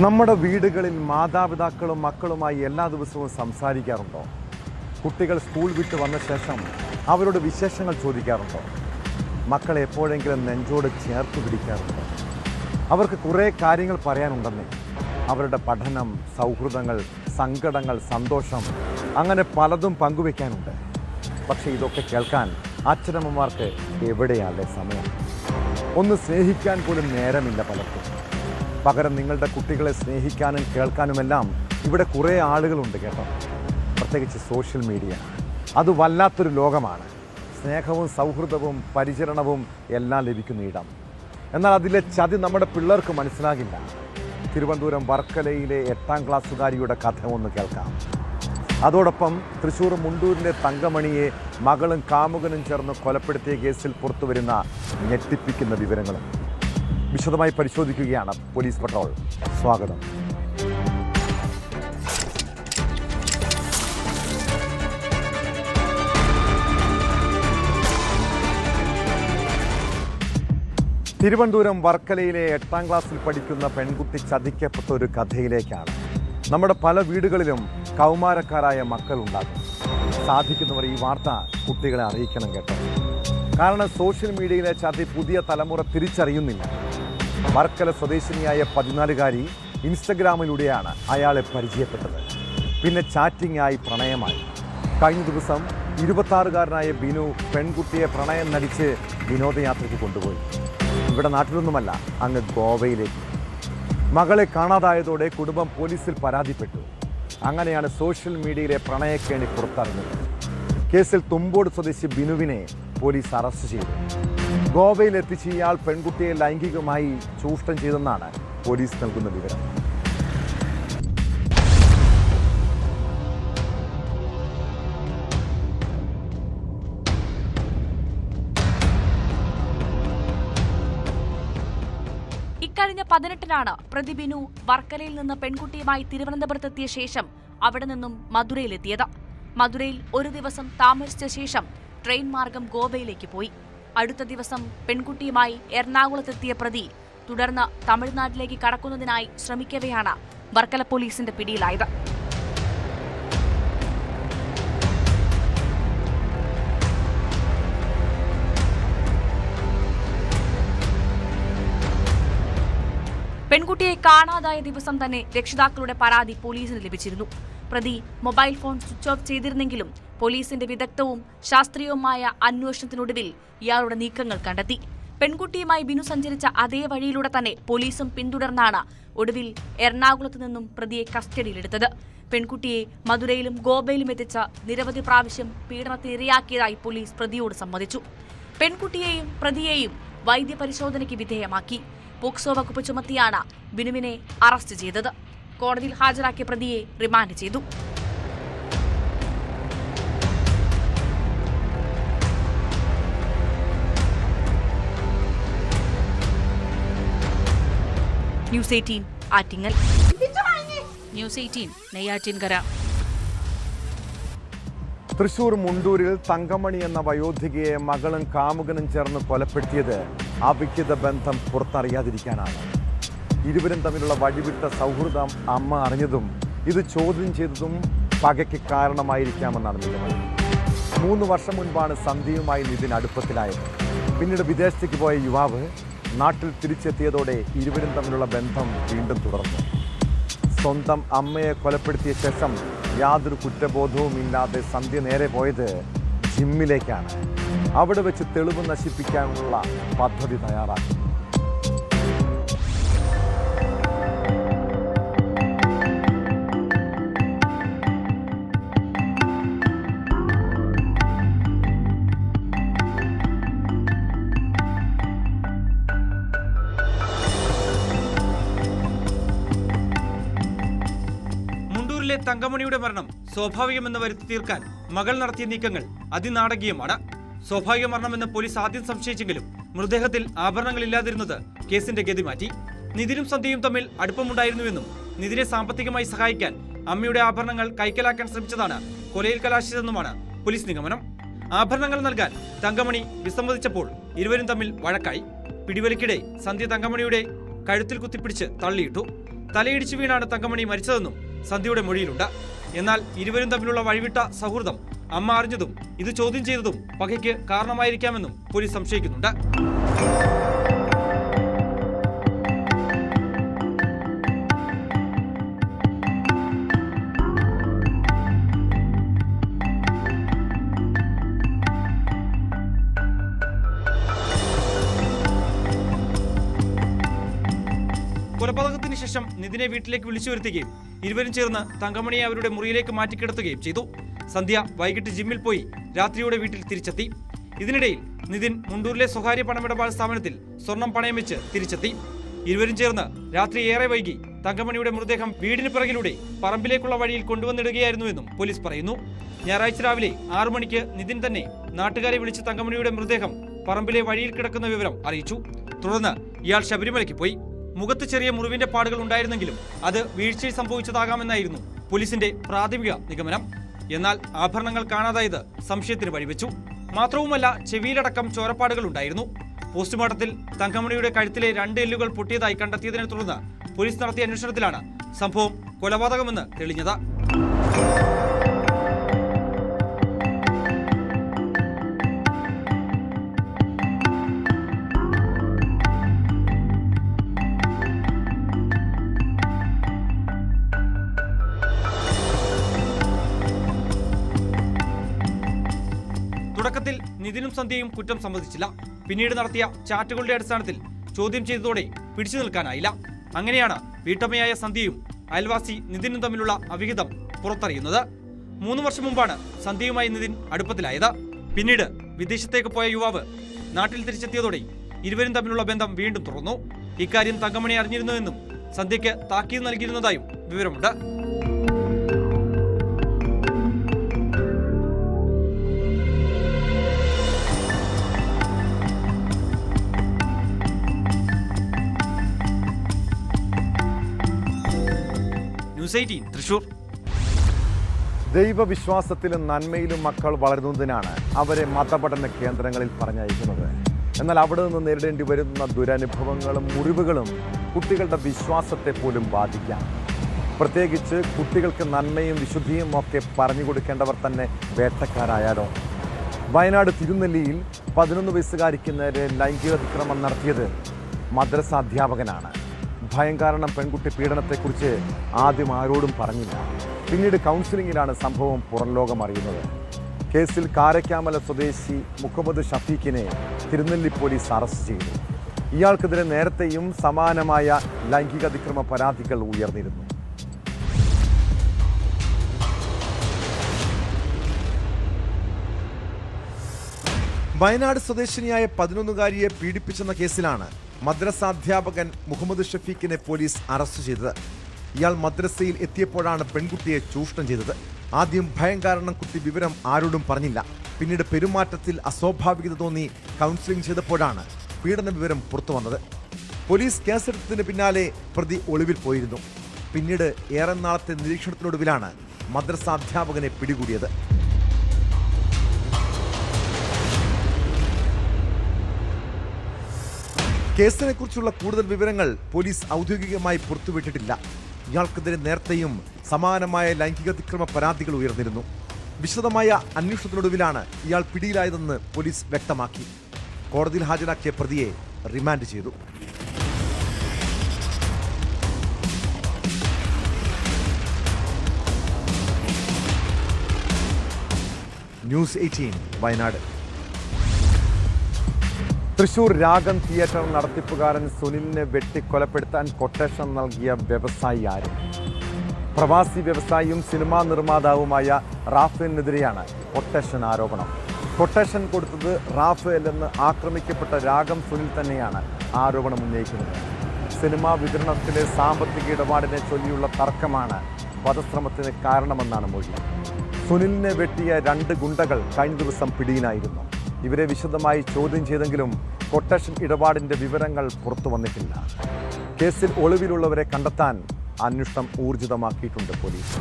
നമ്മുടെ വീടുകളിൽ മാതാപിതാക്കളും മക്കളുമായി എല്ലാ ദിവസവും സംസാരിക്കാറുണ്ടോ? കുട്ടികൾ സ്കൂൾ വിട്ട് വന്ന ശേഷം അവരോട് വിശേഷങ്ങൾ ചോദിക്കാറുണ്ടോ? മക്കളെ എപ്പോഴെങ്കിലും നെഞ്ചോട് ചേർത്ത് പിടിക്കാറുണ്ടോ? അവർക്ക് കുറേ കാര്യങ്ങൾ പറയാനുണ്ടെന്നേ. അവരുടെ പഠനം, സൗഹൃദങ്ങൾ, സങ്കടങ്ങൾ, സന്തോഷം, അങ്ങനെ പലതും പങ്കുവെക്കാനുണ്ട്. പക്ഷേ ഇതൊക്കെ കേൾക്കാൻ അച്ഛനമ്മമാർക്ക് എവിടെയാണല്ലേ സമയം? ഒന്ന് സ്നേഹിക്കാൻ പോലും നേരമില്ല പലർക്കും. പകരം നിങ്ങളുടെ കുട്ടികളെ സ്നേഹിക്കാനും കേൾക്കാനുമെല്ലാം ഇവിടെ കുറേ ആളുകളുണ്ട് കേട്ടോ. പ്രത്യേകിച്ച് സോഷ്യൽ മീഡിയ, അത് വല്ലാത്തൊരു ലോകമാണ്. സ്നേഹവും സൗഹൃദവും പരിചരണവും എല്ലാം ലഭിക്കുന്ന ഇടം. എന്നാൽ അതിലെ ചതി നമ്മുടെ പിള്ളേർക്ക് മനസ്സിലാകില്ല. തിരുവനന്തപുരം വർക്കലയിലെ 8ാം ക്ലാസ്സുകാരിയുടെ കഥ ഒന്ന് കേൾക്കാം. അതോടൊപ്പം തൃശ്ശൂർ മുണ്ടൂരിലെ തങ്കമണിയെ മകളും കാമുകനും ചേർന്ന് കൊലപ്പെടുത്തിയ കേസിൽ പുറത്തുവരുന്ന ഞെട്ടിപ്പിക്കുന്ന വിവരങ്ങളും വിശദമായി പരിശോധിക്കുകയാണ് പോലീസ് പട്രോൾ. സ്വാഗതം. തിരുവനന്തപുരം വർക്കലയിലെ 8ാം ക്ലാസ്സിൽ പഠിക്കുന്ന പെൺകുട്ടി ചതിക്കപ്പെട്ട ഒരു കഥയിലേക്കാണ്. നമ്മുടെ പല വീടുകളിലും കൗമാരക്കാരായ മക്കളുണ്ടാകും. സാധിക്കുന്നവർ ഈ വാർത്ത കുട്ടികളെ അറിയിക്കണം കേട്ടോ. കാരണം സോഷ്യൽ മീഡിയയിലെ ചതി പുതിയ തലമുറ തിരിച്ചറിയുന്നില്ല. വർക്കല സ്വദേശിനിയായ 14-കാരി ഇൻസ്റ്റഗ്രാമിലൂടെയാണ് അയാളെ പരിചയപ്പെട്ടത്. പിന്നെ ചാറ്റിംഗ് ആയി പ്രണയമായി. കഴിഞ്ഞ ദിവസം 26-കാരനായ ബിനു പെൺകുട്ടിയെ പ്രണയം നടിച്ച് വിനോദയാത്രയ്ക്ക് കൊണ്ടുപോയി. ഇവിടെ നാട്ടിലൊന്നുമല്ല, അങ്ങ് ഗോവയിലേക്ക്. മകളെ കാണാതായതോടെ കുടുംബം പോലീസിൽ പരാതിപ്പെട്ടു. അങ്ങനെയാണ് സോഷ്യൽ മീഡിയയിലെ പ്രണയക്കേണി പുറത്തറിഞ്ഞത്. കേസിൽ തുമ്പോട് സ്വദേശി ബിനുവിനെ പോലീസ് അറസ്റ്റ് ചെയ്തു. ഗോവയിലെത്തിച്ച് ഇയാൾ പെൺകുട്ടിയെ ലൈംഗികമായി ചൂഷണം ചെയ്തെന്നാണ് പോലീസ് നൽകുന്ന വിവരം. ഇക്കഴിഞ്ഞ 18-നാണ് പ്രതി ബിനു വർക്കലയിൽ നിന്ന് പെൺകുട്ടിയുമായി തിരുവനന്തപുരത്തെത്തിയ ശേഷം അവിടെ നിന്നും മധുരയിലെത്തിയത്. മധുരയിൽ ഒരു ദിവസം താമസിച്ച ശേഷം ട്രെയിൻ മാർഗം ഗോവയിലേക്ക് പോയി. അടുത്ത ദിവസം പെൺകുട്ടിയുമായി എറണാകുളത്തെത്തിയ പ്രതി തുടർന്ന് തമിഴ്നാട്ടിലേക്ക് കടക്കുന്നതിനായി ശ്രമിക്കവെയാണ് വർക്കല പോലീസിന്റെ പിടിയിലായത്. പെൺകുട്ടിയെ കാണാതായ ദിവസം തന്നെ രക്ഷിതാക്കളുടെ പരാതി പോലീസിന് ലഭിച്ചിരുന്നു. പ്രതി മൊബൈൽ ഫോൺ സ്വിച്ച് ഓഫ് ചെയ്തിരുന്നെങ്കിലും പോലീസിന്റെ വിദഗ്ധവും ശാസ്ത്രീയവുമായ അന്വേഷണത്തിനൊടുവിൽ ഇയാളുടെ നീക്കങ്ങൾ കണ്ടെത്തി. പെൺകുട്ടിയുമായി ബിനു സഞ്ചരിച്ച അതേ വഴിയിലൂടെ തന്നെ പോലീസും പിന്തുടർന്നാണ് ഒടുവിൽ എറണാകുളത്ത് നിന്നും പ്രതിയെ കസ്റ്റഡിയിലെടുത്തത്. പെൺകുട്ടിയെ മധുരയിലും ഗോവയിലും എത്തിച്ച നിരവധി പ്രാവശ്യം പീഡനത്തിനിരയാക്കിയതായി പോലീസ് പ്രതിയോട് സമ്മതിച്ചു. പെൺകുട്ടിയെയും പ്രതിയെയും വൈദ്യപരിശോധനയ്ക്ക് വിധേയമാക്കി. പോക്സോ വകുപ്പ് ചുമത്തിയാണ് ബിനുവിനെ അറസ്റ്റ് ചെയ്തത്. കോടതിയിൽ ഹാജരാക്കിയ പ്രതിയെ റിമാൻഡ് ചെയ്തു. ന്യൂസ് 18 ആറ്റിങ്ങൽ. ന്യൂസ് 18 നെയ്യാറ്റിൻകര. തൃശ്ശൂർ മുണ്ടൂരിൽ തങ്കമണി എന്ന വയോധികയെ മകളും കാമുകനും ചേർന്ന് കൊലപ്പെടുത്തിയത് അവിഹിത ബന്ധം പുറത്തറിയാതിരിക്കാനാണ്. ഇരുവരും തമ്മിലുള്ള വഴിവിട്ട സൗഹൃദം അമ്മ അറിഞ്ഞതും ഇത് ചോദ്യം ചെയ്തതും പകയ്ക്ക് കാരണമായിരിക്കാമെന്നാണ് നിഗമനം. 3 വർഷം മുൻപാണ് സന്ധ്യയുമായി നിതിൻ അടുപ്പത്തിലായത്. പിന്നീട് വിദേശത്തേക്ക് പോയ യുവാവ് നാട്ടിൽ തിരിച്ചെത്തിയതോടെ ഇരുവരും തമ്മിലുള്ള ബന്ധം വീണ്ടും തുടർന്നു. സ്വന്തം അമ്മയെ കൊലപ്പെടുത്തിയ ശേഷം യാതൊരു കുറ്റബോധവും ഇല്ലാതെ സന്ധ്യ നേരെ പോയത് ജിമ്മിലേക്കാണ്. അവിടെ വെച്ച് തെളിവ് നശിപ്പിക്കാനുള്ള പദ്ധതി തയ്യാറാക്കി. മുണ്ടൂരിലെ തങ്കമണിയുടെ മരണം സ്വാഭാവികമെന്ന് വരുത്തി തീർക്കാൻ മകൾ നടത്തിയ നീക്കങ്ങൾ അതിനാടകീയമാണ്. സ്വാഭാവിക മരണമെന്ന് പോലീസ് ആദ്യം സംശയിച്ചെങ്കിലും മൃതദേഹത്തിൽ ആഭരണങ്ങളില്ലാതിരുന്നത് കേസിന്റെ ഗതി മാറ്റി. നിതിനും സന്ധ്യയും തമ്മിൽ അടുപ്പമുണ്ടായിരുന്നുവെന്നും നിതിനെ സാമ്പത്തികമായി സഹായിക്കാൻ അമ്മയുടെ ആഭരണങ്ങൾ കൈക്കലാക്കാൻ ശ്രമിച്ചതാണ് കൊലയിൽ കലാശിച്ചതെന്നുമാണ് പോലീസ് നിഗമനം. ആഭരണങ്ങൾ നൽകാൻ തങ്കമണി വിസമ്മതിച്ചപ്പോൾ ഇരുവരും തമ്മിൽ വഴക്കായി. പിടിവലിക്കിടെ സന്ധ്യ തങ്കമണിയുടെ കഴുത്തിൽ കുത്തിപ്പിടിച്ച് തള്ളിയിട്ടു. തലയിടിച്ചു വീണാണ് തങ്കമണി മരിച്ചതെന്നും സന്ധ്യയുടെ മൊഴിയിലുണ്ട്. എന്നാൽ ഇരുവരും തമ്മിലുള്ള വഴിവിട്ട സൗഹൃദം അമ്മ അറിഞ്ഞതും ഇത് ചോദ്യം ചെയ്തതും പകയ്ക്ക് കാരണമായിരിക്കാമെന്നും പോലീസ് സംശയിക്കുന്നുണ്ട്. കൊലപാതകത്തിന് ശേഷം നിതിനെ വീട്ടിലേക്ക് വിളിച്ചു വരുത്തുകയും ഇരുവരും ചേർന്ന് തങ്കമണിയെ അവരുടെ മുറിയിലേക്ക് മാറ്റിക്കിടത്തുകയും ചെയ്തു. സന്ധ്യ വൈകിട്ട് ജിമ്മിൽ പോയി രാത്രിയോടെ വീട്ടിൽ തിരിച്ചെത്തി. ഇതിനിടയിൽ നിതിൻ മുണ്ടൂരിലെ സ്വകാര്യ പണമിടപാട് സ്ഥാപനത്തിൽ സ്വർണം പണയം വെച്ച് തിരിച്ചെത്തി. ഇരുവരും ചേർന്ന് രാത്രി ഏറെ വൈകി തങ്കമണിയുടെ മൃതദേഹം വീടിന് പിറകിലൂടെ പറമ്പിലേക്കുള്ള വഴിയിൽ കൊണ്ടുവന്നിടുകയായിരുന്നുവെന്നും പോലീസ് പറയുന്നു. ഞായറാഴ്ച രാവിലെ 6 മണിക്ക് നിതിൻ തന്നെ നാട്ടുകാരെ വിളിച്ച് തങ്കമണിയുടെ മൃതദേഹം പറമ്പിലെ വഴിയിൽ കിടക്കുന്ന വിവരം അറിയിച്ചു. തുടർന്ന് ഇയാൾ ശബരിമലയ്ക്ക് പോയി. മുഖത്ത് ചെറിയ മുറിവിന്റെ പാടുകൾ ഉണ്ടായിരുന്നെങ്കിലും അത് വീഴ്ചയിൽ സംഭവിച്ചതാകാമെന്നായിരുന്നു പോലീസിന്റെ പ്രാഥമിക നിഗമനം. എന്നാൽ ആഭരണങ്ങൾ കാണാതായത് സംശയത്തിന് വഴിവെച്ചു. മാത്രവുമല്ല, ചെവിയിലടക്കം ചോരപ്പാടുകൾ ഉണ്ടായിരുന്നു. പോസ്റ്റ്മോർട്ടത്തിൽ തങ്കമണിയുടെ കഴുത്തിലെ 2 എല്ലുകൾ പൊട്ടിയതായി കണ്ടെത്തിയതിനെ തുടർന്ന് പോലീസ് നടത്തിയ അന്വേഷണത്തിലാണ് സംഭവം കൊലപാതകമെന്ന് തെളിഞ്ഞത്. തുടക്കത്തിൽ നിതിനും സന്ധ്യയും കുറ്റം സമ്മതിച്ചില്ല. പിന്നീട് നടത്തിയ ചാറ്റുകളുടെ അടിസ്ഥാനത്തിൽ ചോദ്യം ചെയ്തതോടെ പിടിച്ചു നിൽക്കാനായില്ല. അങ്ങനെയാണ് വീട്ടമ്മയായ സന്ധ്യയും അയൽവാസി നിതിനും തമ്മിലുള്ള അവിഹിതം പുറത്തറിയുന്നത്. 3 വർഷം മുമ്പാണ് സന്ധ്യയുമായി നിതിൻ അടുപ്പത്തിലായത്. പിന്നീട് വിദേശത്തേക്ക് പോയ യുവാവ് നാട്ടിൽ തിരിച്ചെത്തിയതോടെ ഇരുവരും തമ്മിലുള്ള ബന്ധം വീണ്ടും തുറന്നു. ഇക്കാര്യം തങ്കമണി അറിഞ്ഞിരുന്നുവെന്നും സന്ധ്യയ്ക്ക് താക്കീത് നൽകിയിരുന്നതായും വിവരമുണ്ട്. ന്യൂസ് 18 തൃശൂർ. ദൈവവിശ്വാസത്തിലും നന്മയിലും മക്കൾ വളരുന്നതിനാണ് അവരെ മതപഠന കേന്ദ്രങ്ങളിൽ പറഞ്ഞയക്കുന്നത്. എന്നാൽ അവിടെ നിന്ന് നേരിടേണ്ടി വരുന്ന ദുരനുഭവങ്ങളും മുറിവുകളും കുട്ടികളുടെ വിശ്വാസത്തെ പോലും ബാധിക്കാം. പ്രത്യേകിച്ച് കുട്ടികൾക്ക് നന്മയും വിശുദ്ധിയും ഒക്കെ പറഞ്ഞു കൊടുക്കേണ്ടവർ തന്നെ വേട്ടക്കാരായാലോ. വയനാട് തിരുനെല്ലിയിൽ 11 വയസ്സുകാരിക്ക് നേരെ ലൈംഗികാതിക്രമം നടത്തിയത് മദ്രസ അധ്യാപകനാണ്. ഭയം കാരണം പെൺകുട്ടി പീഡനത്തെക്കുറിച്ച് ആദ്യം ആരോടും പറഞ്ഞില്ല. പിന്നീട് കൗൺസിലിങ്ങിലാണ് സംഭവം പുറം ലോകം അറിയുന്നത്. കേസിൽ കാരക്കാമല സ്വദേശി മുഹമ്മദ് ഷഫീഖിനെ തിരുനെല്ലി പോലീസ് അറസ്റ്റ് ചെയ്തു. ഇയാൾക്കെതിരെ നേരത്തെയും സമാനമായ ലൈംഗികാതിക്രമ പരാതികൾ ഉയർന്നിരുന്നു. വയനാട് സ്വദേശിനിയായ 11-കാരിയെ പീഡിപ്പിച്ചെന്ന കേസിലാണ് മദ്രസാധ്യാപകൻ മുഹമ്മദ് ഷഫീഖിനെ പോലീസ് അറസ്റ്റ് ചെയ്തത്. ഇയാൾ മദ്രസയിൽ എത്തിയപ്പോഴാണ് പെൺകുട്ടിയെ ചൂഷണം ചെയ്തത്. ആദ്യം ഭയം കാരണം കുട്ടി വിവരം ആരോടും പറഞ്ഞില്ല. പിന്നീട് പെരുമാറ്റത്തിൽ അസ്വാഭാവികത തോന്നി കൗൺസിലിംഗ് ചെയ്തപ്പോഴാണ് പീഡന വിവരം പുറത്തു വന്നത്. പോലീസ് കേസെടുത്തതിന് പിന്നാലെ പ്രതി ഒളിവിൽ പോയിരുന്നു. പിന്നീട് ഏറെ നാളത്തെ നിരീക്ഷണത്തിനൊടുവിലാണ് മദ്രസാധ്യാപകനെ പിടികൂടിയത്. കേസിനെക്കുറിച്ചുള്ള കൂടുതൽ വിവരങ്ങൾ പോലീസ് ഔദ്യോഗികമായി പുറത്തുവിട്ടിട്ടില്ല. ഇയാൾക്കെതിരെ നേരത്തെയും സമാനമായ ലൈംഗികാതിക്രമ പരാതികൾ ഉയർന്നിരുന്നു. വിശദമായ അന്വേഷണത്തിനൊടുവിലാണ് ഇയാൾ പിടിയിലായതെന്ന് പോലീസ് വ്യക്തമാക്കി. കോടതിയിൽ ഹാജരാക്കിയ പ്രതിയെ റിമാൻഡ് ചെയ്തു. ന്യൂസ് 18 വയനാട്. തൃശൂർ രാഗം തിയേറ്റർ നടത്തിപ്പുകാരൻ സുനിലിനെ വെട്ടിക്കൊലപ്പെടുത്താൻ കൊട്ടേഷൻ നൽകിയ വ്യവസായി ആര്? പ്രവാസി വ്യവസായിയും സിനിമാ നിർമ്മാതാവുമായ റാഫേലിനെതിരെയാണ് കൊട്ടേഷൻ ആരോപണം. കൊട്ടേഷൻ കൊടുത്തത് റാഫേൽ എന്ന് ആക്രമിക്കപ്പെട്ട രാഗം സുനിൽ തന്നെയാണ് ആരോപണം ഉന്നയിക്കുന്നത്. സിനിമാ വിതരണത്തിലെ സാമ്പത്തിക ഇടപാടിനെ ചൊല്ലിയുള്ള തർക്കമാണ് വധശ്രമത്തിന് കാരണമെന്നാണ് മൊഴി. സുനിലിനെ വെട്ടിയ 2 ഗുണ്ടകൾ കഴിഞ്ഞ ദിവസം പിടിയിലായിരുന്നു. ഇവരെ വിശദമായി ചോദ്യം ചെയ്തെങ്കിലും കൊട്ടേഷൻ ഇടപാടിൻ്റെ വിവരങ്ങൾ പുറത്തു വന്നിട്ടില്ല. കേസിൽ ഒളിവിലുള്ളവരെ കണ്ടെത്താൻ അന്വേഷണം ഊർജിതമാക്കിയിട്ടുണ്ട് പോലീസ്.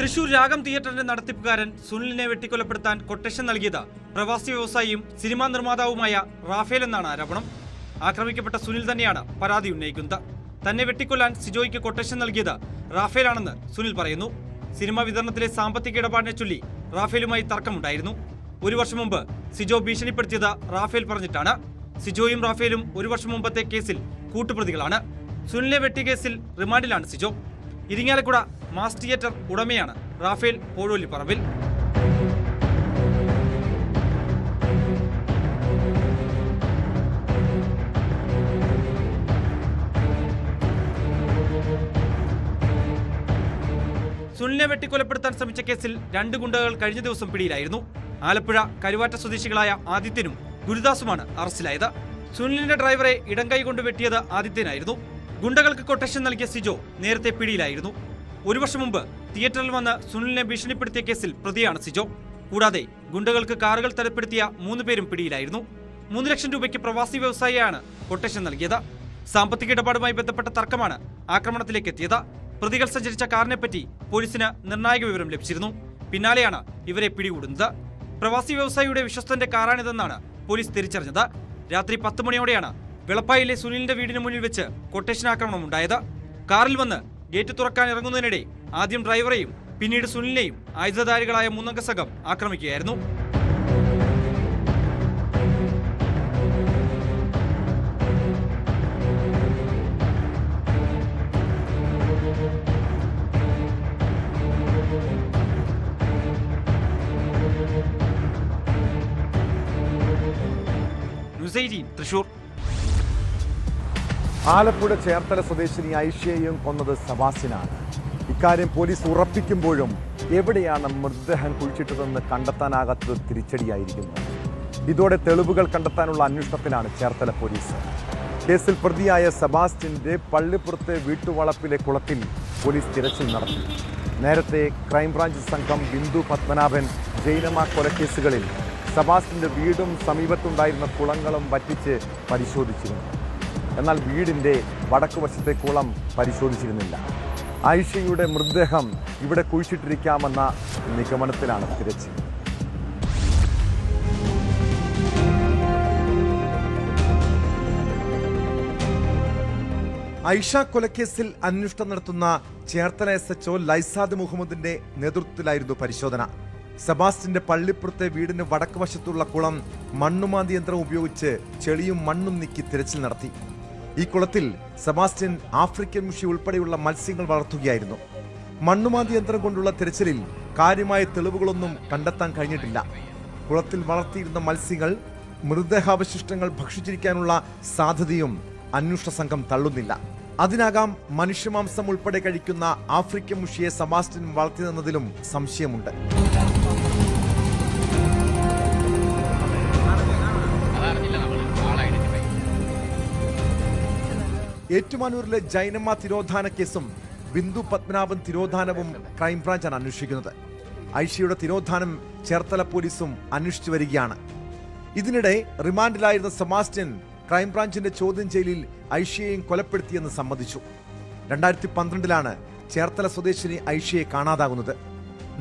തൃശൂർ രാഗം തിയേറ്ററിന്റെ നടത്തിപ്പുകാരൻ സുനിലിനെ വെട്ടിക്കൊലപ്പെടുത്താൻ കൊട്ടേഷൻ നൽകിയത് പ്രവാസി വ്യവസായിയും സിനിമാ നിർമ്മാതാവുമായ റാഫേൽ എന്നാണ് ആരോപണം. ആക്രമിക്കപ്പെട്ട സുനിൽ തന്നെയാണ് പരാതി ഉന്നയിക്കുന്നത്. തന്നെ വെട്ടിക്കൊല്ലാൻ സിജോയ്ക്ക് കൊട്ടേഷൻ നൽകിയത് റാഫേലാണെന്ന് സുനിൽ പറയുന്നു. സിനിമാ വിതരണത്തിലെ സാമ്പത്തിക ഇടപാടിനെ ചൊല്ലി റാഫേലുമായി തർക്കമുണ്ടായിരുന്നു. 1 വർഷം മുമ്പ് സിജോ ഭീഷണിപ്പെടുത്തിയത് റാഫേൽ പറഞ്ഞിട്ടാണ്. സിജോയും റാഫേലും 1 വർഷം മുമ്പത്തെ കേസിൽ കൂട്ടുപ്രതികളാണ്. സുനിലിനെ വെട്ടിയ കേസിൽ റിമാൻഡിലാണ് സിജോ. ഇരിങ്ങാലക്കുട മാസ് തിയേറ്റർ ഉടമയാണ് റാഫേൽ പോഴോലിപ്പറമ്പിൽ. സുനിലിനെ വെട്ടിക്കൊലപ്പെടുത്താൻ ശ്രമിച്ച കേസിൽ 2 ഗുണ്ടകൾ കഴിഞ്ഞ ദിവസം പിടിയിലായിരുന്നു. ആലപ്പുഴ കരുവാറ്റ സ്വദേശികളായ ആദിത്യനും ഗുരുദാസുമാണ് അറസ്റ്റിലായത്. സുനിലിന്റെ ഡ്രൈവറെ ഇടംകൈ കൊണ്ട് വെട്ടിയത് ആദിത്യനായിരുന്നു. ഗുണ്ടകൾക്ക് കൊട്ടേഷൻ നൽകിയ സിജോ നേരത്തെ പിടിയിലായിരുന്നു. 1 വർഷം മുമ്പ് തിയേറ്ററിൽ വന്ന് സുനിലിനെ ഭീഷണിപ്പെടുത്തിയ കേസിൽ പ്രതിയാണ് സിജോ. കൂടാതെ ഗുണ്ടകൾക്ക് കാറുകൾ തരപ്പെടുത്തിയ 3 പേരും പിടിയിലായിരുന്നു. 3 ലക്ഷം രൂപയ്ക്ക് പ്രവാസി വ്യവസായിയാണ് കൊട്ടേഷൻ നൽകിയത്. സാമ്പത്തിക ഇടപാടുമായി ബന്ധപ്പെട്ട തർക്കമാണ് ആക്രമണത്തിലേക്ക് എത്തിയത്. പ്രതികൾ സഞ്ചരിച്ച കാറിനെപ്പറ്റി പോലീസിന് നിർണായക വിവരം ലഭിച്ചിരുന്നു. പിന്നാലെയാണ് ഇവരെ പിടികൂടുന്നത്. പ്രവാസി വ്യവസായിയുടെ വിശ്വസ്തന്റെ കാറാണിതെന്നാണ് പോലീസ് തിരിച്ചറിഞ്ഞത്. രാത്രി 10 മണിയോടെയാണ് വെളപ്പായിലെ സുനിലിന്റെ വീടിന് മുന്നിൽ വെച്ച് കൊട്ടേഷൻ ആക്രമണം ഉണ്ടായത്. കാറിൽ വന്ന് ഗേറ്റ് തുറക്കാൻ ഇറങ്ങുന്നതിനിടെ ആദ്യം ഡ്രൈവറെയും പിന്നീട് സുനിലിനെയും ആയുധധാരികളായ 3 അംഗ സംഘം ആക്രമിക്കുകയായിരുന്നു. തൃശൂർ. ആലപ്പുഴ ചേർത്തല സ്വദേശിനി ഐഷയെയും കൊന്നത് സെബാസ്റ്റ്യനാണ്. ഇക്കാര്യം പോലീസ് ഉറപ്പിക്കുമ്പോഴും എവിടെയാണ് മൃതദേഹം കുഴിച്ചിട്ടതെന്ന് കണ്ടെത്താനാകാത്തത് തിരിച്ചടിയായിരിക്കുന്നു. ഇതോടെ തെളിവുകൾ കണ്ടെത്താനുള്ള അന്വേഷണത്തിലാണ് ചേർത്തല പോലീസ്. കേസിൽ പ്രതിയായ സെബാസ്റ്റ്യന്റെ പള്ളിപ്പുറത്തെ വീട്ടുവളപ്പിലെ കുളത്തിൽ പോലീസ് തിരച്ചിൽ നടത്തി. നേരത്തെ ക്രൈംബ്രാഞ്ച് സംഘം ബിന്ദു പത്മനാഭൻ ജൈനമ്മ കൊലക്കേസുകളിൽ സെബാസ്റ്റ്യന്റെ വീടും സമീപത്തുണ്ടായിരുന്ന കുളങ്ങളും വറ്റിച്ച് പരിശോധിച്ചിരുന്നു. എന്നാൽ വീടിൻ്റെ വടക്കുവശത്തെ കുളം പരിശോധിച്ചിരുന്നില്ല. ഐഷയുടെ മൃതദേഹം ഇവിടെ കുഴിച്ചിട്ടിരിക്കാമെന്ന നിഗമനത്തിലാണ് തിരച്ചിൽ. ഐഷ കൊലക്കേസിൽ അന്വേഷണം നടത്തുന്ന ചേർത്തല SHO ലൈസാദ് മുഹമ്മദിന്റെ നേതൃത്വത്തിലായിരുന്നു പരിശോധന. സെബാസ്റ്റ്യന്റെ പള്ളിപ്പുറത്തെ വീടിന് വടക്ക് വശത്തുള്ള കുളം മണ്ണുമാന്തി യന്ത്രം ഉപയോഗിച്ച് ചെളിയും മണ്ണും നീക്കി തിരച്ചിൽ നടത്തി. ഈ കുളത്തിൽ സെബാസ്റ്റ്യൻ ആഫ്രിക്കൻ മുഷി ഉൾപ്പെടെയുള്ള മത്സ്യങ്ങൾ വളർത്തുകയായിരുന്നു. മണ്ണുമാന്തി യന്ത്രം കൊണ്ടുള്ള തിരച്ചിലിൽ കാര്യമായ തെളിവുകളൊന്നും കണ്ടെത്താൻ കഴിഞ്ഞിട്ടില്ല. കുളത്തിൽ വളർത്തിയിരുന്ന മത്സ്യങ്ങൾ മൃതദേഹാവശിഷ്ടങ്ങൾ ഭക്ഷിച്ചിരിക്കാനുള്ള സാധ്യതയും അന്വേഷണ സംഘം തള്ളുന്നില്ല. അതിനാകാം മനുഷ്യമാംസം ഉൾപ്പെടെ കഴിക്കുന്ന ആഫ്രിക്കൻ മുഷിയെ സെബാസ്റ്റ്യൻ വളർത്തിയെന്നതിലും സംശയമുണ്ട്. ഏറ്റുമാനൂരിലെ ജൈനമ്മ തിരോധാന കേസും ബിന്ദു പത്മനാഭൻ തിരോധാനവും ക്രൈംബ്രാഞ്ചാണ് അന്വേഷിക്കുന്നത്. ഐഷയുടെ തിരോധാനം ചേർത്തല പോലീസും അന്വേഷിച്ചു വരികയാണ്. ഇതിനിടെ റിമാൻഡിലായിരുന്ന സെബാസ്റ്റ്യൻ ക്രൈംബ്രാഞ്ചിന്റെ ചോദ്യം ചെയ്യലിൽ ഐഷയെയും കൊലപ്പെടുത്തിയെന്ന് സമ്മതിച്ചു. 2012 ചേർത്തല സ്വദേശിനി ഐഷയെ കാണാതാകുന്നത്.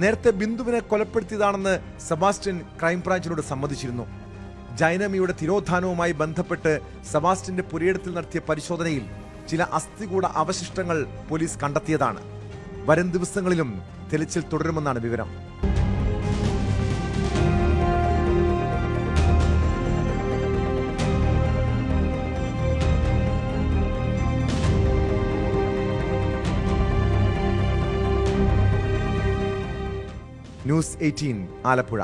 നേരത്തെ ബിന്ദുവിനെ കൊലപ്പെടുത്തിയതാണെന്ന് സെബാസ്റ്റ്യൻ ക്രൈംബ്രാഞ്ചിനോട് സമ്മതിച്ചിരുന്നു. ജൈനമ്മയുടെ തിരോധാനവുമായി ബന്ധപ്പെട്ട് സെബാസ്റ്റ്യന്റെ പുരയിടത്തിൽ നടത്തിയ പരിശോധനയിൽ ചില അസ്ഥികൂട അവശിഷ്ടങ്ങൾ പോലീസ് കണ്ടെത്തിയതാണ്. വരും ദിവസങ്ങളിലും തെളിച്ചിൽ തുടരുമെന്നാണ് വിവരം. ന്യൂസ് 18 ആലപ്പുഴ.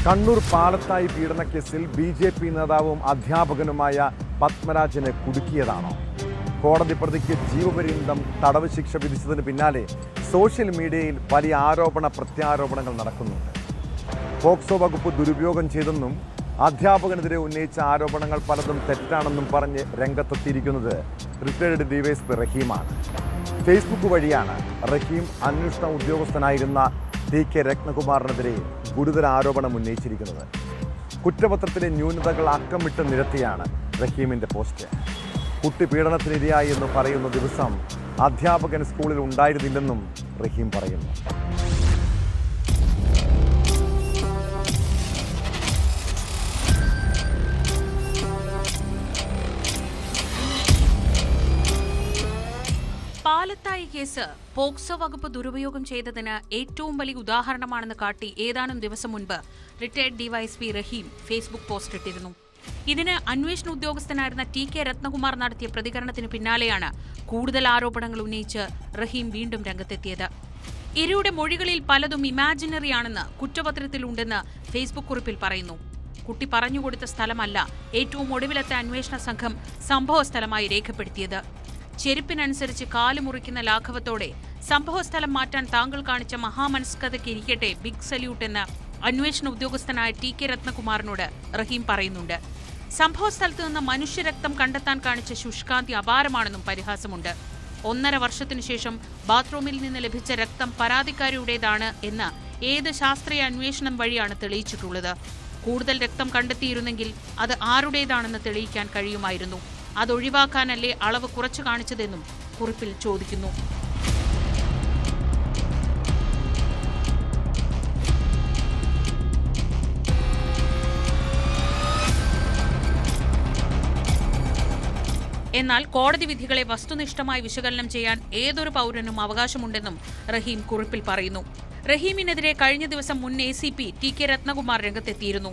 കണ്ണൂർ പാലത്തായി പീഡനക്കേസിൽ BJP നേതാവും അധ്യാപകനുമായ പത്മരാജനെ കുടുക്കിയതാണോ? കോടതി പ്രതിക്ക് ജീവപര്യന്തം തടവ് ശിക്ഷ വിധിച്ചതിന് പിന്നാലെ സോഷ്യൽ മീഡിയയിൽ വലിയ ആരോപണ പ്രത്യാരോപണങ്ങൾ നടക്കുന്നുണ്ട്. പോക്സോ വകുപ്പ് ദുരുപയോഗം ചെയ്തെന്നും അധ്യാപകനെതിരെ ഉന്നയിച്ച ആരോപണങ്ങൾ പലതും തെറ്റാണെന്നും പറഞ്ഞ് രംഗത്തെത്തിയിരിക്കുന്നത് റിട്ടയർഡ് DYSP റഹീമാണ്. ഫേസ്ബുക്ക് വഴിയാണ് റഹീം അന്വേഷണ ഉദ്യോഗസ്ഥനായിരുന്ന TK രത്നകുമാറിനെതിരെ ഗുരുതര ആരോപണം ഉന്നയിച്ചിരിക്കുന്നത്. കുറ്റപത്രത്തിലെ ന്യൂനതകൾ അക്കമിട്ട് നിരത്തിയാണ് റഹീമിന്റെ പോസ്റ്റ്. കുട്ടി പീഡനത്തിനിരയായി എന്ന് പറയുന്ന ദിവസം അധ്യാപകൻ സ്കൂളിൽ ഉണ്ടായിരുന്നില്ലെന്നും റഹീം പറയുന്നു. പാലത്തായി കേസ് പോക്സോ വകുപ്പ് ദുരുപയോഗം ചെയ്തതിന് ഏറ്റവും വലിയ ഉദാഹരണമാണെന്ന് കാട്ടി ഏതാനും ദിവസം മുൻപ് റിട്ടയർഡ് ഡിവൈഎസ്പി റഹീം ഫേസ്ബുക്ക് പോസ്റ്റ് ഇട്ടിരുന്നു. ഇതിന് അന്വേഷണ ഉദ്യോഗസ്ഥനായിരുന്ന TK രത്നകുമാർ നടത്തിയ പ്രതികരണത്തിന് പിന്നാലെയാണ് കൂടുതൽ ആരോപണങ്ങൾ ഉന്നയിച്ച് റഹീം വീണ്ടും രംഗത്തെത്തിയത്. ഇരയുടെ മൊഴികളിൽ പലതും ഇമാജിനറി ആണെന്ന് കുറ്റപത്രത്തിലുണ്ടെന്ന് ഫേസ്ബുക്ക് കുറിപ്പിൽ പറയുന്നു. കുട്ടി പറഞ്ഞുകൊടുത്ത സ്ഥലമല്ല ഏറ്റവും ഒടുവിലത്തെ അന്വേഷണ സംഘം സംഭവസ്ഥലമായി രേഖപ്പെടുത്തിയത്. ചെരുപ്പിനനുസരിച്ച് കാല് മുറിക്കുന്ന ലാഘവത്തോടെ സംഭവസ്ഥലം മാറ്റാൻ താങ്കൾ കാണിച്ച മഹാമനസ്കതയ്ക്ക് ഇരിക്കട്ടെ ബിഗ് സല്യൂട്ട് എന്ന് അന്വേഷണ ഉദ്യോഗസ്ഥനായ TK രത്നകുമാറിനോട് റഹീം പറയുന്നുണ്ട്. സംഭവസ്ഥലത്ത് നിന്ന് മനുഷ്യരക്തം കണ്ടെത്താൻ കാണിച്ച ശുഷ്കാന്തി അപാരമാണെന്നും പരിഹാസമുണ്ട്. 1.5 വർഷത്തിനു ശേഷം ബാത്റൂമിൽ നിന്ന് ലഭിച്ച രക്തം പരാതിക്കാരിയുടേതാണ് എന്ന് ഏത് ശാസ്ത്രീയ അന്വേഷണം വഴിയാണ് തെളിയിച്ചിട്ടുള്ളത്? കൂടുതൽ രക്തം കണ്ടെത്തിയിരുന്നെങ്കിൽ അത് ആരുടേതാണെന്ന് തെളിയിക്കാൻ കഴിയുമായിരുന്നു. അതൊഴിവാക്കാനല്ലേ അളവ് കുറച്ചു കാണിച്ചതെന്നും കുറിപ്പിൽ ചോദിക്കുന്നു. എന്നാൽ കോടതി വിധികളെ വസ്തുനിഷ്ഠമായി വിശകലനം ചെയ്യാൻ ഏതൊരു പൗരനും അവകാശമുണ്ടെന്നും റഹീം കുറിപ്പിൽ പറയുന്നു. റഹീമിനെതിരെ കഴിഞ്ഞ ദിവസം മുൻ ACP TK രത്നകുമാർ രംഗത്തെത്തിയിരുന്നു.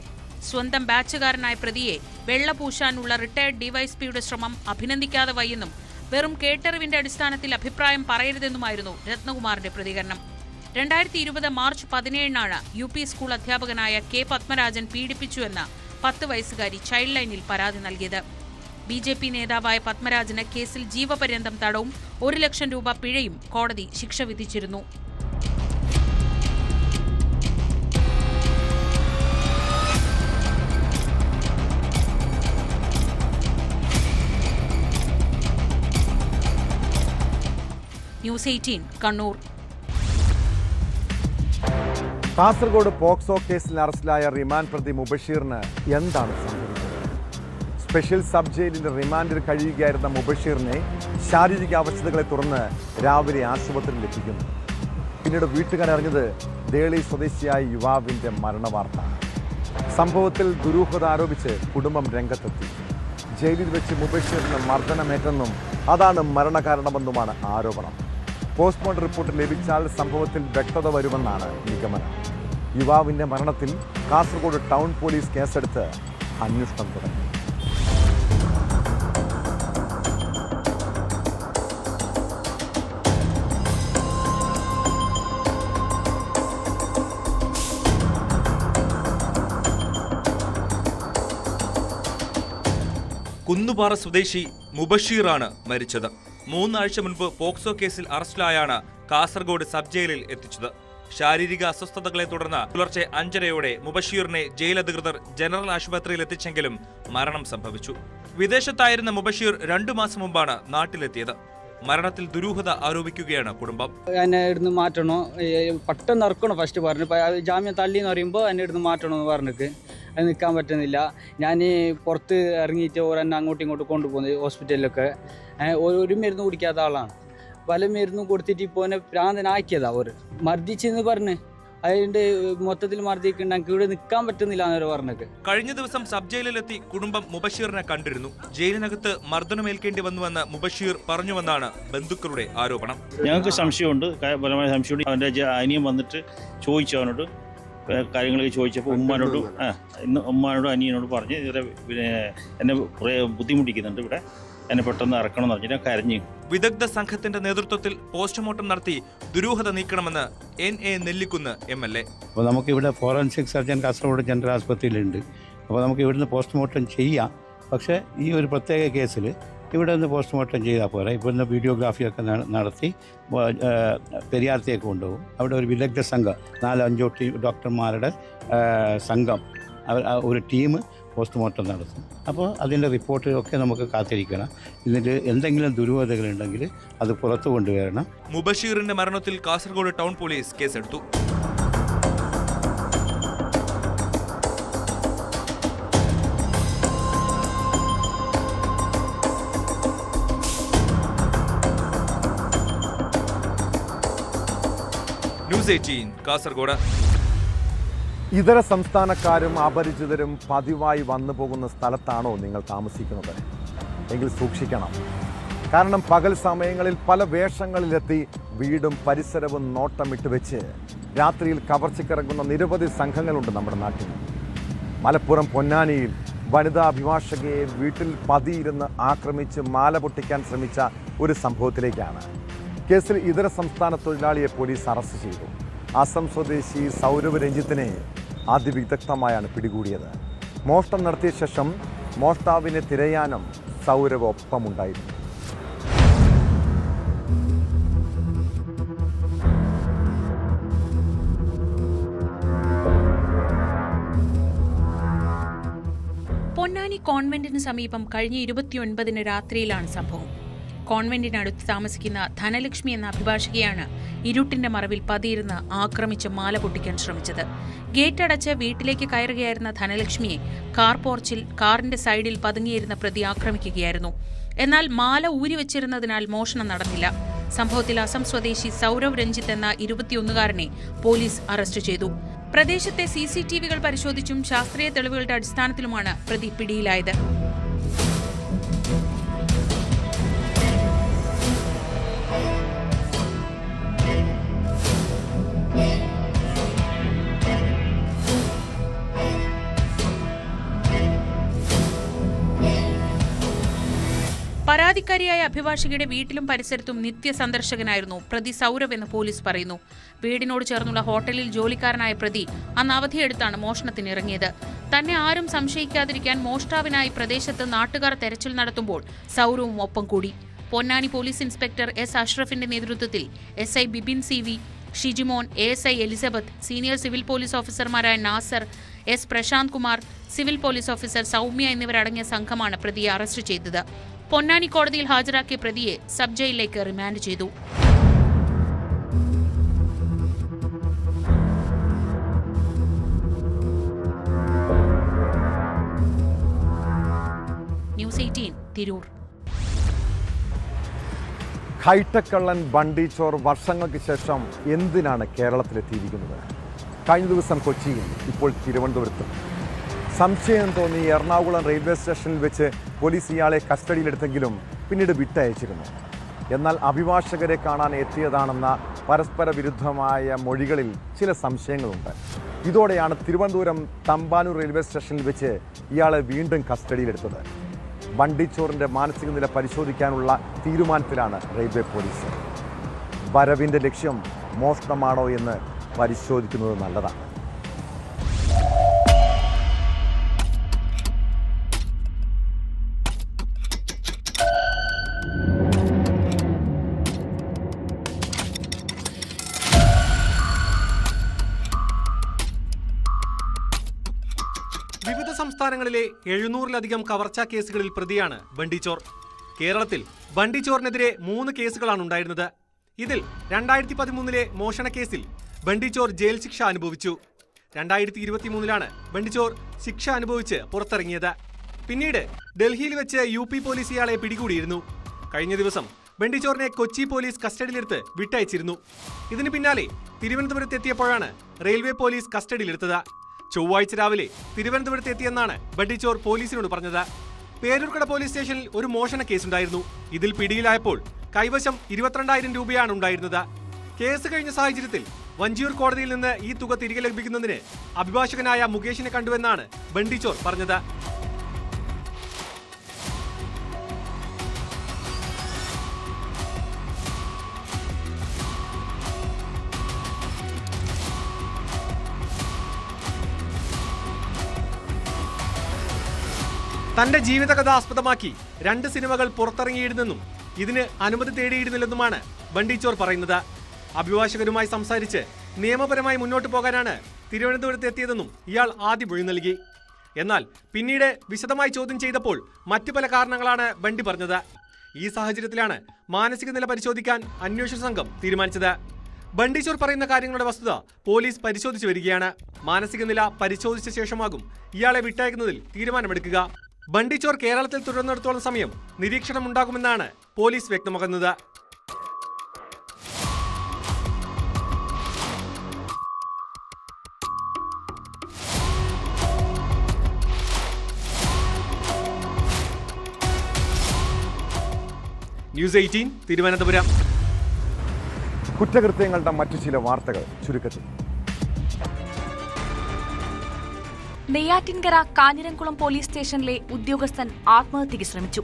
സ്വന്തം ബാച്ചുകാരനായ പ്രതിയെ വെള്ളപൂശാനുള്ള റിട്ടയർഡ് ഡിവൈഎസ്പിയുടെ ശ്രമം അഭിനന്ദിക്കാതെ വയ്യെന്നും വെറും കേട്ടറിവിന്റെ അടിസ്ഥാനത്തിൽ അഭിപ്രായം പറയരുതെന്നുമായിരുന്നു രത്നകുമാറിന്റെ പ്രതികരണം. 2020 മാർച്ച് 17-നാണ് UP സ്കൂൾ അധ്യാപകനായ K പത്മരാജൻ പീഡിപ്പിച്ചുവെന്ന 10 വയസ്സുകാരി ചൈൽഡ് ലൈനിൽ പരാതി നൽകിയത്. BJP നേതാവായ പത്മരാജന് കേസിൽ ജീവപര്യന്തം തടവും 1 ലക്ഷം രൂപ പിഴയും കോടതി ശിക്ഷ വിധിച്ചിരുന്നു. ന്യൂസ് 18 കണ്ണൂർ. കാസർഗോഡ് പോക്സോ കേസിൽ അറസ്റ്റിലായ റിമാൻഡ് പ്രതി മുബഷീറിന് എന്താണ് സംഭവിച്ചത്? സ്പെഷ്യൽ സബ് ജയിലിൽ റിമാൻഡിൽ കഴിയുകയായിരുന്ന മുബഷീറിനെ ശാരീരിക അവശതകളെ തുടർന്ന് രാവിലെ ആശുപത്രിയിൽ എത്തിക്കുന്നു. പിന്നീട് വീട്ടുകാരറിഞ്ഞത് ദേളി സ്വദേശിയായ യുവാവിന്റെ മരണവാർത്ത. സംഭവത്തിൽ ദുരൂഹത ആരോപിച്ച് കുടുംബം രംഗത്തെത്തി. ജയിലിൽ വെച്ച് മുബഷീറിന് മർദ്ദനമേറ്റെന്നും അതാണ് മരണകാരണമെന്നുമാണ് ആരോപണം. പോസ്റ്റ്മോർട്ടം റിപ്പോർട്ട് ലഭിച്ചാൽ സംഭവത്തിൽ വ്യക്തത വരുമെന്നാണ് നിഗമനം. യുവാവിന്റെ മരണത്തിൽ കാസർഗോഡ് ടൗൺ പോലീസ് കേസെടുത്ത് അന്വേഷണം തുടങ്ങി. കുന്നുപാറ സ്വദേശി മുബഷീറാണ് മരിച്ചത്. 3 ആഴ്ച മുൻപ് പോക്സോ കേസിൽ അറസ്റ്റിലായാണ് കാസർഗോഡ് സബ് ജയിലിൽ എത്തിച്ചത്. ശാരീരിക അസ്വസ്ഥതകളെ തുടർന്ന് പുലർച്ചെ 5:30-യോടെ മുബഷീറിനെ ജയിൽ അധികൃതർ ജനറൽ ആശുപത്രിയിൽ എത്തിച്ചെങ്കിലും മരണം സംഭവിച്ചു. വിദേശത്തായിരുന്ന മുബഷീർ 2 മാസം മുമ്പാണ് നാട്ടിലെത്തിയത്. മരണത്തിൽ ദുരൂഹത ആരോപിക്കുകയാണ് കുടുംബം. എന്നെ ഇവിടുന്ന് മാറ്റണോ, പെട്ടെന്ന് ഇറക്കണോ ഫസ്റ്റ് പറഞ്ഞു. ജാമ്യം തള്ളി എന്ന് പറയുമ്പോൾ എന്നെ ഇവിടുന്ന് മാറ്റണമെന്ന് പറഞ്ഞിട്ട് അത് നിൽക്കാൻ പറ്റുന്നില്ല. ഞാൻ പുറത്ത് ഇറങ്ങിയിട്ട് എന്നെ അങ്ങോട്ടും ഇങ്ങോട്ടും കൊണ്ടുപോകുന്നത് ഹോസ്പിറ്റലിലൊക്കെ. ഒരു മരുന്ന് കുടിക്കാത്ത ആളാണ്. പല മരുന്നും കൊടുത്തിട്ട് ഇപ്പോൾ എന്നെ ഭ്രാന്തനാക്കിയതാ. ഒരു മർദ്ദിച്ചെന്ന് പറഞ്ഞ് അതിൻ്റെ മൊത്തത്തിൽ മർദ്ദിക്കുന്നുണ്ട്. എനിക്ക് ഇവിടെ നിൽക്കാൻ പറ്റുന്നില്ല എന്നവർ പറഞ്ഞത്. കഴിഞ്ഞ ദിവസം സബ് ജയിലിലെത്തി കുടുംബം മുബഷീറിനെ കണ്ടിരുന്നു. ജയിലിനകത്ത് മർദ്ദനമേൽക്കേണ്ടി വന്നുവെന്ന് മുബഷീർ പറഞ്ഞുവെന്നാണ് ബന്ധുക്കളുടെ ആരോപണം. ഞങ്ങൾക്ക് സംശയമുണ്ട്, ബലമായ സംശയമുണ്ട്. അവൻ്റെ അനിയൻ വന്നിട്ട് ചോദിച്ചു, അവനോട് കാര്യങ്ങളൊക്കെ ചോദിച്ചപ്പോൾ ഉമ്മാനോടും അനിയനോട് പറഞ്ഞ് പിന്നെ എന്നെ കുറേ ബുദ്ധിമുട്ടിക്കുന്നുണ്ട്, ഇവിടെ എന്നെ പെട്ടെന്ന് ഇറക്കണം എന്ന് പറഞ്ഞിട്ട് കരഞ്ഞു. വിദഗ്ധ സംഘത്തിന്റെ നേതൃത്വത്തിൽ പോസ്റ്റ്മോർട്ടം നടത്തി ദുരൂഹത നീക്കണമെന്ന് NA നെല്ലിക്കുന്ന് MLA. അപ്പോൾ നമുക്കിവിടെ ഫോറൻസിക് സർജൻ കാസർഗോഡ് ജനറൽ ആശുപത്രിയിലുണ്ട്. അപ്പോൾ നമുക്ക് ഇവിടുന്ന് പോസ്റ്റ്മോർട്ടം ചെയ്യാം. പക്ഷേ ഈ ഒരു പ്രത്യേക കേസിൽ ഇവിടെ നിന്ന് പോസ്റ്റ്മോർട്ടം ചെയ്താൽ പോരാ. ഇവിടുന്ന് വീഡിയോഗ്രാഫിയൊക്കെ നടത്തി പെരിയാരത്തേക്ക് കൊണ്ടുപോകും. അവിടെ ഒരു വിദഗ്ധ സംഘം 4-5 ഡോക്ടർമാരുടെ സംഘം, ഒരു ടീം പോസ്റ്റ്മോർട്ടം നടത്തും. അപ്പോൾ അതിൻ്റെ റിപ്പോർട്ടൊക്കെ നമുക്ക് കാത്തിരിക്കണം. ഇതിൽ എന്തെങ്കിലും ദുരൂഹതകളുണ്ടെങ്കിൽ അത് പുറത്തു കൊണ്ടുവരണം. മുബഷീറിന്റെ മരണത്തിൽ കാസർഗോഡ് ടൗൺ പോലീസ് കേസെടുത്തു. ന്യൂസ് 18 കാസർഗോഡ്. ഇതര സംസ്ഥാനക്കാരും അപരിചിതരും പതിവായി വന്നു പോകുന്ന സ്ഥലത്താണോ നിങ്ങൾ താമസിക്കുന്നത്? എങ്കിൽ സൂക്ഷിക്കണം. കാരണം പകൽ സമയങ്ങളിൽ പല വേഷങ്ങളിലെത്തി വീടും പരിസരവും നോട്ടമിട്ട് വെച്ച് രാത്രിയിൽ കവർച്ചയ്ക്കിറങ്ങുന്ന നിരവധി സംഘങ്ങളുണ്ട് നമ്മുടെ നാട്ടിൽ. മലപ്പുറം പൊന്നാനിയിൽ വനിതാ അഭിഭാഷകയെ വീട്ടിൽ പതിയിരുന്ന് ആക്രമിച്ച് മാല പൊട്ടിക്കാൻ ശ്രമിച്ച ഒരു സംഭവത്തിലേക്കാണ്. കേസിൽ ഇതര സംസ്ഥാന തൊഴിലാളിയെ പോലീസ് അറസ്റ്റ് ചെയ്തു. അസം സ്വദേശി സൗരവ് രഞ്ജിത്തിനെ അതിവിദഗ്ധമായാണ് പിടികൂടിയത്. മോഷണം നടത്തിയ ശേഷം മോഷ്ടാവിനെ തിരയാനും സൗരവ് ഒപ്പമുണ്ടായിരുന്നു. പൊന്നാനി കോൺവെന്റിന് സമീപം കഴിഞ്ഞ 29 രാത്രിയിലാണ് സംഭവം. കോൺവെന്റിനടുത്ത് താമസിക്കുന്ന ധനലക്ഷ്മി എന്ന അഭിഭാഷകയാണ് ഇരുട്ടിന്റെ മറവിൽ പതിയിരുന്ന് ആക്രമിച്ച് മാല പൊട്ടിക്കാൻ ശ്രമിച്ചത്. ഗേറ്റ് അടച്ച് വീട്ടിലേക്ക് കയറുകയായിരുന്ന ധനലക്ഷ്മിയെ കാർ പോർച്ചിൽ കാറിന്റെ സൈഡിൽ പതുങ്ങിയിരുന്ന പ്രതി ആക്രമിക്കുകയായിരുന്നു. എന്നാൽ മാല ഊരിവെച്ചിരുന്നതിനാൽ മോഷണം നടന്നില്ല. സംഭവത്തിൽ അസം സ്വദേശി സൗരവ് രഞ്ജിത്ത് എന്ന 21-കാരനെ പോലീസ് അറസ്റ്റ് ചെയ്തു. പ്രദേശത്തെ CCTVകൾ പരിശോധിച്ചും ശാസ്ത്രീയ തെളിവുകളുടെ അടിസ്ഥാനത്തിലുമാണ് പ്രതി പിടിയിലായത്. പരാതിക്കാരിയായ അഭിഭാഷകയുടെ വീട്ടിലും പരിസരത്തും നിത്യസന്ദർശകനായിരുന്നു പ്രതി സൗരവ് എന്ന് പോലീസ് പറയുന്നു. വീടിനോട് ചേർന്നുള്ള ഹോട്ടലിൽ ജോലിക്കാരനായ പ്രതി അന്ന് അവധിയെടുത്താണ് മോഷണത്തിനിറങ്ങിയത്. തന്നെ ആരും സംശയിക്കാതിരിക്കാൻ മോഷ്ടാവിനായി പ്രദേശത്ത് നാട്ടുകാർ തെരച്ചിൽ നടത്തുമ്പോൾ സൗരവും ഒപ്പം കൂടി. Ponnani police inspector S. അഷ്റഫിന്റെ നേതൃത്വത്തിൽ SI Bibin CV, Shijimon, ASI Elizabeth, senior civil police ഓഫീസർമാരായ Nasar, S. Prasanth Kumar, civil police officer Soumya എന്നിവരടങ്ങിയ സംഘമാണ് പ്രതിയെ അറസ്റ്റ് ചെയ്തത്. പൊന്നാനി കോടതിയിൽ ഹാജരാക്കിയ പ്രതിയെ സബ് ജയിലിലേക്ക് റിമാൻഡ് ചെയ്തു. ന്യൂസ് 18 തിരൂർ. ഹൈടെക് കള്ളൻ ബണ്ടി ചോർ വർഷങ്ങൾക്ക് ശേഷം എന്തിനാണ് കേരളത്തിലെത്തിയിരിക്കുന്നത്? കഴിഞ്ഞ ദിവസം കൊച്ചിയിൽ, ഇപ്പോൾ തിരുവനന്തപുരത്തും. സംശയം തോന്നി എറണാകുളം റെയിൽവേ സ്റ്റേഷനിൽ വെച്ച് പോലീസ് ഇയാളെ കസ്റ്റഡിയിലെടുത്തെങ്കിലും പിന്നീട് വിട്ടയച്ചിരുന്നു. എന്നാൽ അഭിഭാഷകരെ കാണാൻ എത്തിയതാണെന്ന പരസ്പര വിരുദ്ധമായ മൊഴികളിൽ ചില സംശയങ്ങളുണ്ട്. ഇതോടെയാണ് തിരുവനന്തപുരം തമ്പാനൂർ റെയിൽവേ സ്റ്റേഷനിൽ വെച്ച് ഇയാളെ വീണ്ടും കസ്റ്റഡിയിലെടുത്തത്. ബണ്ടിച്ചോറിൻ്റെ മാനസിക നില പരിശോധിക്കാനുള്ള തീരുമാനത്തിലാണ് റെയിൽവേ പോലീസ്. വരവിൻ്റെ ലക്ഷ്യം മോഷണമാണോ എന്ന് പരിശോധിക്കുന്നത് നല്ലതാണ്. വിവിധ സംസ്ഥാനങ്ങളിലെ 700-ലധികം കവർച്ചാ കേസുകളിൽ പ്രതിയാണ് ബണ്ടിച്ചോർ. കേരളത്തിൽ ബണ്ടിച്ചോറിനെതിരെ 3 കേസുകളാണ് ഉണ്ടായിരുന്നത്. ഇതിൽ 2013-ലെ മോഷണ കേസിൽ ബണ്ടിച്ചോർ ജയിൽ ശിക്ഷ അനുഭവിച്ചു. 2023-ലാണ് ബണ്ടിച്ചോർ ശിക്ഷ അനുഭവിച്ച് പുറത്തിറങ്ങിയത്. പിന്നീട് ഡൽഹിയിൽ വെച്ച് UP പോലീസ് ഇയാളെ പിടികൂടിയിരുന്നു. കഴിഞ്ഞ ദിവസം ബണ്ടിച്ചോറിനെ കൊച്ചി പോലീസ് കസ്റ്റഡിയിലെടുത്ത് വിട്ടയച്ചിരുന്നു. ഇതിന് പിന്നാലെ തിരുവനന്തപുരത്ത് എത്തിയപ്പോഴാണ് റെയിൽവേ പോലീസ് കസ്റ്റഡിയിലെടുത്തത്. ചൊവ്വാഴ്ച രാവിലെ തിരുവനന്തപുരത്ത് എത്തിയെന്നാണ് ബണ്ടിച്ചോർ പോലീസിനോട് പറഞ്ഞത്. പേരൂർക്കട പോലീസ് സ്റ്റേഷനിൽ ഒരു മോഷണ കേസുണ്ടായിരുന്നു. ഇതിൽ പിടിയിലായപ്പോൾ കൈവശം 22,000 രൂപയാണ് ഉണ്ടായിരുന്നത്. കേസ് കഴിഞ്ഞ സാഹചര്യത്തിൽ വഞ്ചിയൂർ കോടതിയിൽ നിന്ന് ഈ തുക തിരികെ ലഭിക്കുന്നതിന് അഭിഭാഷകനായ മുകേഷിനെ കണ്ടുവെന്നാണ് ബണ്ടിച്ചോർ പറഞ്ഞത്. തന്റെ ജീവിതകഥ ആസ്പദമാക്കി 2 സിനിമകൾ പുറത്തിറങ്ങിയിരുന്നെന്നും ഇതിന് അനുമതി തേടിയിരുന്നില്ലെന്നുമാണ് ബണ്ടിച്ചോർ പറയുന്നത്. അഭിഭാഷകരുമായി സംസാരിച്ച് നിയമപരമായി മുന്നോട്ട് പോകാനാണ് തിരുവനന്തപുരത്ത് എത്തിയതെന്നും ഇയാൾ ആദ്യം മൊഴി നൽകി. എന്നാൽ പിന്നീട് വിശദമായി ചോദ്യം ചെയ്തപ്പോൾ മറ്റു പല കാരണങ്ങളാണ് ബണ്ടി പറഞ്ഞത്. ഈ സാഹചര്യത്തിലാണ് മാനസിക നില പരിശോധിക്കാൻ അന്വേഷണ സംഘം തീരുമാനിച്ചത്. ബണ്ടിച്ചോർ പറയുന്ന കാര്യങ്ങളുടെ വസ്തുത പോലീസ് പരിശോധിച്ചു വരികയാണ്. മാനസിക നില പരിശോധിച്ച ശേഷമാകും ഇയാളെ വിട്ടയക്കുന്നതിൽ തീരുമാനമെടുക്കുക. ബണ്ടിച്ചോർ കേരളത്തിൽ തുടരുന്നിടത്തോളം സമയം നിരീക്ഷണമുണ്ടാകുമെന്നാണ് പോലീസ് വ്യക്തമാക്കുന്നത്. ന്യൂസ് 18 തിരുവനന്തപുരം. കുറ്റകൃത്യങ്ങളുടെ മറ്റു ചില വാർത്തകൾ ചുരുക്കത്തിൽ. നെയ്യാറ്റിൻകര കാഞ്ഞിരംകുളം പോലീസ് സ്റ്റേഷനിലെ ഉദ്യോഗസ്ഥൻ ആത്മഹത്യയ്ക്ക് ശ്രമിച്ചു.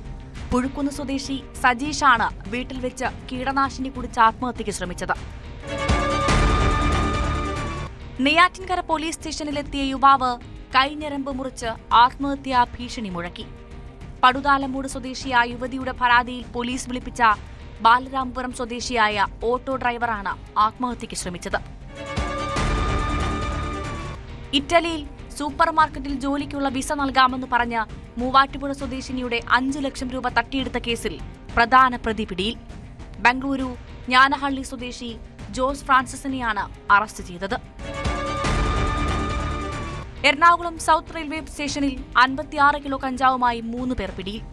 പുഴുക്കുന്ന് സ്വദേശി സജീഷാണ് വീട്ടിൽ വെച്ച് കീടനാശിനി കുടിച്ച് ആത്മഹത്യയ്ക്ക് ശ്രമിച്ചത്. നെയ്യാറ്റിൻകര പോലീസ് സ്റ്റേഷനിലെത്തിയ യുവാവ് കൈഞ്ഞരമ്പ് മുറിച്ച് ആത്മഹത്യാ ഭീഷണി മുഴക്കി. പടുതാലമൂട് സ്വദേശിയായ യുവതിയുടെ പരാതിയിൽ പോലീസ് വിളിപ്പിച്ച ബാലരാമപുരം സ്വദേശിയായ ഓട്ടോ ഡ്രൈവറാണ് ആത്മഹത്യയ്ക്ക് ശ്രമിച്ചത്. ഇറ്റലിയിൽ സൂപ്പർ മാർക്കറ്റിൽ ജോലിക്കുള്ള വിസ നൽകാമെന്ന് പറഞ്ഞ് മൂവാറ്റുപുഴ സ്വദേശിനിയുടെ 5 ലക്ഷം രൂപ തട്ടിയെടുത്ത കേസിൽ പ്രധാന പ്രതി പിടിയിൽ. ബംഗളൂരു ജ്ഞാനഹള്ളി സ്വദേശി ജോസ് ഫ്രാൻസിസിനെയാണ് അറസ്റ്റ് ചെയ്തത്. എറണാകുളം സൗത്ത് റെയിൽവേ സ്റ്റേഷനിൽ 56 കിലോ കഞ്ചാവുമായി 3 പേർ പിടിയിൽ.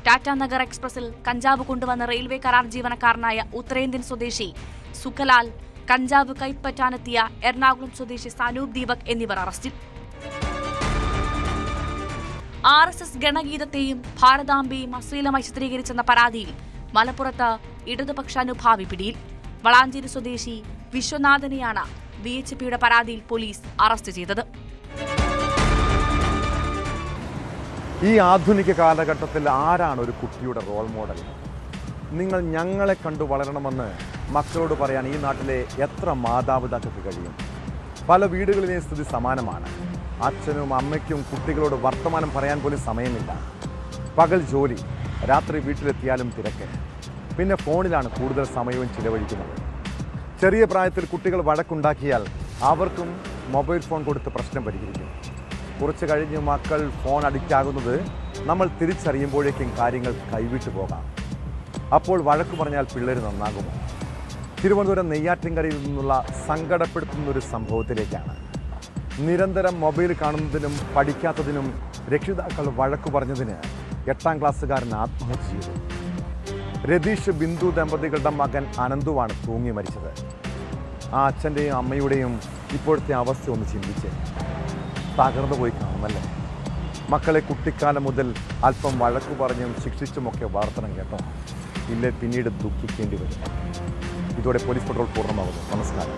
ടാറ്റാനഗർ എക്സ്പ്രസിൽ കഞ്ചാവ് കൊണ്ടുവന്ന റെയിൽവേ കരാർ ജീവനക്കാരനായ ഉത്തരേന്ത്യൻ സ്വദേശി സുഖലാൽ, കഞ്ചാവ് കൈപ്പറ്റാനെത്തിയ എറണാകുളം സ്വദേശി സനൂപ് ദീപക് എന്നിവർ അറസ്റ്റിൽ. RSS ഗണഗീതത്തെയും ഭാരതാംബയെയും അശ്ലീലമായി ചിത്രീകരിച്ചെന്ന പരാതിയിൽ മലപ്പുറത്ത് ഇടതുപക്ഷ അനുഭാവി പിടിയിൽ. വളാഞ്ചേരി സ്വദേശി വിശ്വനാഥനെയാണ് VHPയുടെ പരാതിയിൽ പോലീസ് അറസ്റ്റ് ചെയ്തത്. ഈ ആധുനിക കാലഘട്ടത്തിൽ ആരാണ് ഒരു കുട്ടിയുടെ റോൾ മോഡൽ? നിങ്ങൾ ഞങ്ങളെ കണ്ടു വളരണമെന്ന് മക്കളോട് പറയാൻ ഈ നാട്ടിലെ എത്ര മാതാപിതാക്കൾക്ക് കഴിയും? പല വീടുകളിലെയും സ്ഥിതി സമാനമാണ്. അച്ഛനും അമ്മയ്ക്കും കുട്ടികളോട് വർത്തമാനം പറയാൻ പോലും സമയമില്ല. പകൽ ജോലി, രാത്രി വീട്ടിലെത്തിയാലും തിരക്ക്, പിന്നെ ഫോണിലാണ് കൂടുതൽ സമയവും ചിലവഴിക്കുന്നത്. ചെറിയ പ്രായത്തിൽ കുട്ടികൾ വഴക്കുണ്ടാക്കിയാൽ അവർക്കും മൊബൈൽ ഫോൺ കൊടുത്ത് പ്രശ്നം പരിഹരിക്കും. കുറച്ച് കഴിഞ്ഞ് മക്കൾ ഫോൺ അഡിക്റ്റ് ആകുന്നത് നമ്മൾ തിരിച്ചറിയുമ്പോഴേക്കും കാര്യങ്ങൾ കൈവിട്ടു പോകാം. അപ്പോൾ വഴക്ക് പറഞ്ഞാൽ പിള്ളേർ നന്നാകുമോ? തിരുവനന്തപുരം നെയ്യാറ്റിൻകരയിൽ നിന്നുള്ള സങ്കടപ്പെടുത്തുന്നൊരു സംഭവത്തിലേക്കാണ്. നിരന്തരം മൊബൈൽ കാണുന്നതിനും പഠിക്കാത്തതിനും രക്ഷിതാക്കൾ വഴക്കു പറഞ്ഞതിന് 8ാം ക്ലാസ്സുകാരൻ ആത്മഹത്യ ചെയ്തു. രതീഷ് ബിന്ദു ദമ്പതികളുടെ മകൻ അനന്തുവാണ് തൂങ്ങി മരിച്ചത്. ആ അച്ഛൻ്റെയും അമ്മയുടെയും ഇപ്പോഴത്തെ അവസ്ഥ ഒന്ന് ചിന്തിച്ച് തകർന്നു പോയി കാണുമല്ലേ. മക്കളെ കുട്ടിക്കാലം മുതൽ അല്പം വഴക്കു പറഞ്ഞും ശിക്ഷിച്ചുമൊക്കെ വളർത്തണം കേട്ടോ, ഇല്ലേ പിന്നീട് ദുഃഖിക്കേണ്ടി വരും. ഇതോടെ പോലീസ് പെട്രോൾ പൂർണ്ണമാകുന്നു. നമസ്കാരം.